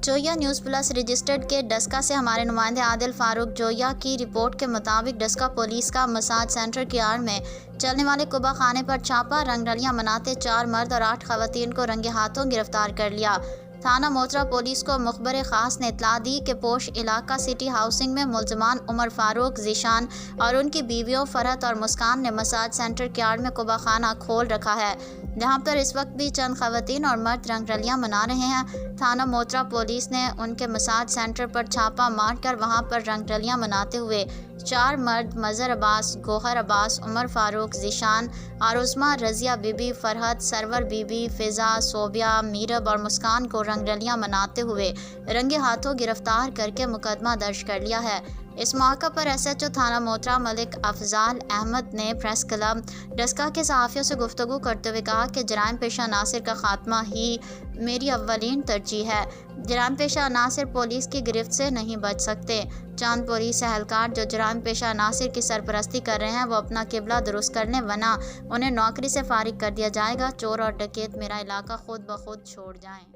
جویا news plus registered کے ڈسکا سے ہمارے نمائندے عادل فاروق جویا کی رپورٹ کے مطابق ڈسکا پولیس کا مساج سینٹر کی آڑ میں چلنے والے کبا خانے پر چھاپا، رنگ رلیاں مناتے 4 مرد اور 8 خواتین کو رنگے ہاتھوں گرفتار کر لیا۔ تھانہ موترا پولیس کو مخبر خاص نے اطلاع دی کہ پوش علاقہ سٹی ہاؤسنگ میں ملزمان عمر فاروق، ذیشان اور ان کی بیویوں فرحت اور مسکان نے مساج سینٹر کی آڑ میں کبا خانہ کھول رکھا ہے، جہاں پر اس وقت بھی چند خواتین اور مرد رنگ رلیاں منا رہے ہیں۔ تھانہ موترا پولیس نے ان کے مساج سینٹر پر چھاپا مار کر وہاں پر رنگ رلیاں مناتے ہوئے 4 مرد مظہر عباس، گوہر عباس، عمر فاروق، ذیشان، عروسمہ، رضیہ بی بی، فرحت، سرور بی بی، فضا، صوبیہ، میرب اور مسکان کو رنگ رلیاں مناتے ہوئے رنگے ہاتھوں گرفتار کر کے مقدمہ درج کر لیا ہے۔ اس موقع پر ایس ایچ او تھانہ موترا ملک افضال احمد نے پریس کلب ڈسکا کے صحافیوں سے گفتگو کرتے ہوئے کہا کہ جرائم پیشہ عناصر کا خاتمہ ہی میری اولین ترجیح ہے۔ جرائم پیشہ عناصر پولیس کی گرفت سے نہیں بچ سکتے۔ چند پولیس اہلکار جو جرائم پیشہ عناصر کی سرپرستی کر رہے ہیں وہ اپنا قبلہ درست کر لیں، ورنہ انہیں نوکری سے فارغ کر دیا جائے گا۔ چور اور ڈکیت میرا علاقہ خود بخود چھوڑ جائیں۔